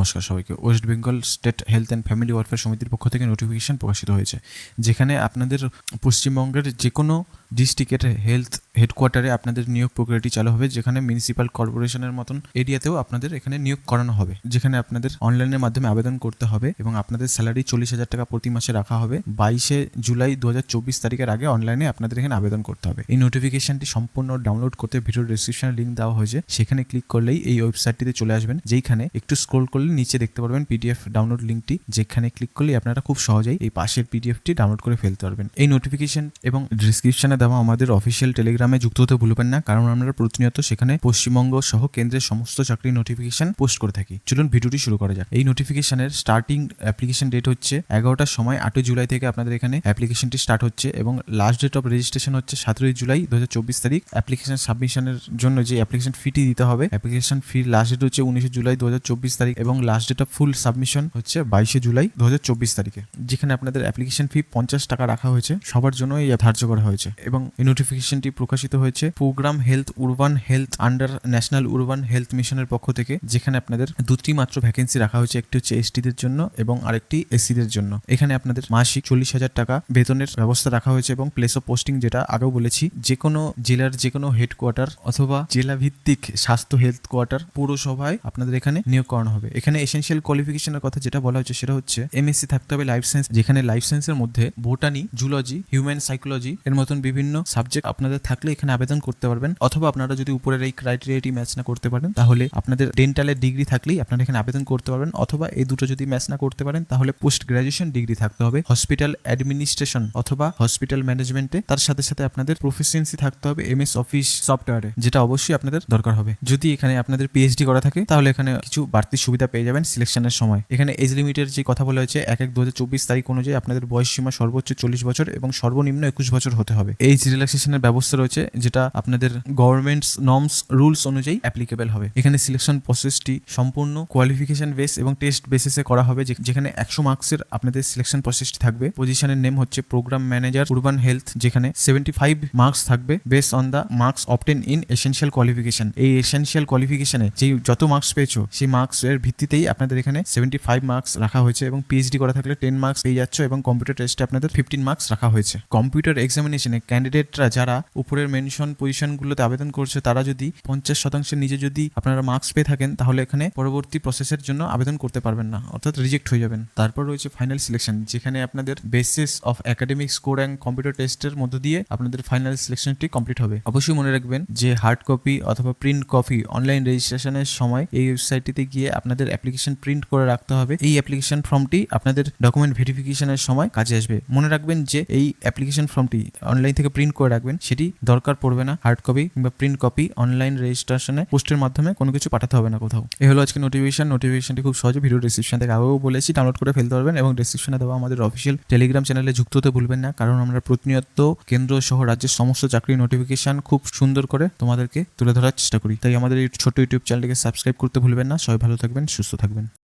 নমস্কার সবাইকে। West Bengal state health and family welfare সমিতির পক্ষ থেকে নোটিফিকেশন প্রকাশিত হয়েছে, যেখানে আপনাদের পশ্চিমবঙ্গের যে কোনো ডিস্ট্রিক্টের হেলথ হেডকোয়ার্টারে আপনাদের নিয়োগ প্রক্রিয়াটি চালু হবে, যেখানে মিউনিসিপ্যাল কর্পোরেশনের মতন এরিয়াতেও আপনাদের এখানে নিয়োগ করানো হবে, যেখানে আপনাদের অনলাইনের মাধ্যমে আবেদন করতে হবে এবং আপনাদের স্যালারি 40,000 টাকা প্রতি মাসে রাখা হবে। 22শে জুলাই 2024 তারিখের আগে অনলাইনে আপনাদের এখানে আবেদন করতে হবে। এই নোটিফিকেশনটি সম্পূর্ণ ডাউনলোড করতে ভিডিও ডেসক্রিপশনে লিঙ্ক দেওয়া হয়েছে, সেখানে ক্লিক করলেই এই ওয়েবসাইটটিতে চলে আসবেন, যেইখানে একটু স্ক্রল করলে নিচে দেখতে পারবেন পিডিএফ ডাউনলোড লিঙ্কটি, যেখানে ক্লিক করলে আপনারা খুব সহজেই এই পাশের পিডিএফটি ডাউনলোড করে ফেলতে পারবেন। এই নোটিফিকেশন এবং ডেসক্রিপশনে দেওয়া আমাদের অফিসিয়াল টেলিগ্রামে যুক্ত হতে ভুলবেন না, কারণ আমরা প্রতিনিয়ত সেখানে পশ্চিমবঙ্গ সহ কেন্দ্রের সমস্ত চাকরির নোটিফিকেশন পোস্ট করে থাকি। চলুন ভিডিওটি শুরু করা যাক। এই নোটিফিকেশনের স্টার্টিং অ্যাপ্লিকেশন ডেট হচ্ছে 11টার সময় 8 জুলাই থেকে আপনাদের এখানে অ্যাপ্লিকেশনটি স্টার্ট হচ্ছে এবং লাস্ট ডেট অফ রেজিস্ট্রেশন হচ্ছে 17 জুলাই 2024 তারিখ। অ্যাপ্লিকেশন সাবমিশনের জন্য যে অ্যাপ্লিকেশন ফিটি দিতে হবে, অ্যাপ্লিকেশন ফি লাস্ট ডেট হচ্ছে 19 জুলাই 2024 তারিখ এবং last date of full submission হচ্ছে 22 জুলাই 2024 তারিখে, যেখানে আপনাদের অ্যাপ্লিকেশন ফি 50 টাকা রাখা হয়েছে, সবার জন্য এই ধার্য করা হয়েছে। এবং এই নোটিফিকেশনটি প্রকাশিত হয়েছে program health urban health under national urban health মিশনের পক্ষ থেকে, যেখানে আপনাদের দুটি মাত্র ভ্যাকেন্সি রাখা হয়েছে, একটি হচ্ছে এসটিদের জন্য এবং আরেকটি এসসিদের জন্য। এখানে আপনাদের মাসিক 40,000 টাকা বেতনের ব্যবস্থা রাখা হয়েছে এবং প্লেস অফ পোস্টিং, যেটা আগেও বলেছি, যে কোনো জেলার যে কোনো হেডকোয়ার্টার অথবা জেলা ভিত্তিক স্বাস্থ্য হেলথ কোয়ার্টার পৌরসভায় আপনাদের এখানে নিয়োগ করানো হবে। এখানে এসেনশিয়াল কোয়ালিফিকেশনের কথা যেটা বলা হচ্ছে সেটা হচ্ছে এমএসসি থাকতে হবে লাইফ সায়েন্স, যেখানে লাইফ সায়েন্সের মধ্যে বোটানি, জুলজি, হিউম্যান সাইকোলজি এর মতন বিভিন্ন সাবজেক্ট আপনাদের থাকলে এখানে আবেদন করতে পারবেন। অথবা আপনারা যদি উপরের এই ক্রাইটেরিয়াটি ম্যাচ না করতে পারেন, তাহলে আপনাদের ডেন্টালের ডিগ্রি থাকলেই আপনারা এখানে আবেদন করতে পারবেন। অথবা এই দুটো যদি ম্যাচ না করতে পারেন, তাহলে পোস্ট গ্রাজুয়েশন ডিগ্রি থাকতে হবে হসপিটাল অ্যাডমিনিস্ট্রেশন অথবা হসপিটাল ম্যানেজমেন্টে। তার সাথে সাথে আপনাদের প্রফিসিয়েন্সি থাকতে হবে এমএস অফিস সফটওয়্যারে, যেটা অবশ্যই আপনাদের দরকার হবে। যদি এখানে আপনাদের পিএইচডি করা থাকে, তাহলে এখানে কিছু বাড়তি সুবিধা পেয়ে যাবেন সিলেকশনের সময়। এখানে এজ লিমিটের যে কথা বলা হয়েছে 1/1/2024 তারিখ অনুযায়ী আপনাদের বয়স সীমা সর্বোচ্চ 40 বছর এবং সর্বনিম্ন 21 বছর হতে হবে। এই রিল্যাক্সেশনের ব্যবস্থা রয়েছে, যেটা আপনাদের গভর্নমেন্টস নর্মস রুলস অনুযায়ী অ্যাপ্লিকেবল হবে। এখানে সিলেকশন প্রসেসটি সম্পূর্ণ কোয়ালিফিকেশন বেস এবং টেস্ট বেসিসে করা হবে, যেখানে 100 মার্কসের আপনাদের সিলেকশন প্রসেসটি থাকবে। পজিশনের নেম হচ্ছে প্রোগ্রাম ম্যানেজার উরবান হেলথ, যেখানে 75 মার্কস থাকবে base on the marks obtain in essential qualification. এই এসেনশিয়াল কোয়ালিফিকেশনে যে যত মার্কস পেয়েছো, সেই মার্কস এর ভিত্তিতেই আপনাদের এখানে 75 মার্কস রাখা হয়েছে এবং পিএইচডি করা থাকলে 10 মার্কস পেয়ে যাচ্ছ এবং কম্পিউটার টেস্টে আপনাদের 15 মার্কস রাখা হয়েছে। কম্পিউটার এক্সামিনেশনে ক্যান্ডিডেটরা যারা উপরের মেনশন পজিশনগুলোতে আবেদন করছে, তারা যদি 50% নিচে যদি আপনারা মার্কস পেয়ে থাকেন, তাহলে এখানে পরবর্তী প্রসেসের জন্য আবেদন করতে পারবেন না, অর্থাৎ রিজেক্ট হয়ে যাবেন। তারপর রয়েছে ফাইনাল সিলেকশন, যেখানে আপনাদের basis of academic score and computer টেস্টের মধ্য দিয়ে আপনাদের ফাইনাল সিলেকশনটি কমপ্লিট হবে। অবশ্যই মনে রাখবেন যে হার্ড কপি অথবা প্রিন্ট কপি অনলাইন রেজিস্ট্রেশনের সময় এই ওয়েবসাইটটিতে গিয়ে আপনাদের অ্যাপ্লিকেশন প্রিন্ট করে রাখতে হবে। এই অ্যাপ্লিকেশন ফর্মটি আপনাদের ডকুমেন্ট ভেরিফিকেশনের সময় কাজে আসবে। মনে রাখবেন যে এই অ্যাপ্লিকেশন ফর্মটি অনলাইন থেকে প্রিন্ট করে রাখবেন, সেটি দরকার পড়বে না হার্ড কপি কিংবা প্রিন্ট কপি অনলাইন রেজিস্ট্রেশনে পোস্টের মাধ্যমে কোনো কিছু পাঠাতে হবে না কোথাও। এই হলো আজকে নোটিফিকেশনটি খুব সহজে ভিডিও ডেসক্রিপশন থেকে আগেও বলেছি ডাউনলোড করে ফেলতে পারবেন এবং ডেসক্রিপশনে দেওয়া আমাদের অফিসিয়াল টেলিগ্রাম চ্যানেলে যুক্ত হতে ভুলবেন না, কারণ আমরা প্রতিনিয়ত কেন্দ্র সহ রাজ্যের সমস্ত চাকরি নোটিফিকেশন খুব সুন্দর করে তোমাদেরকে তুলে ধরার চেষ্টা করি। তাই আমাদের এই ছোট ইউটিউব চ্যানেলটিকে সাবস্ক্রাইব করতে ভুলবেন না। সবাই ভালো থাকবেন, সুস্থ থাকবেন।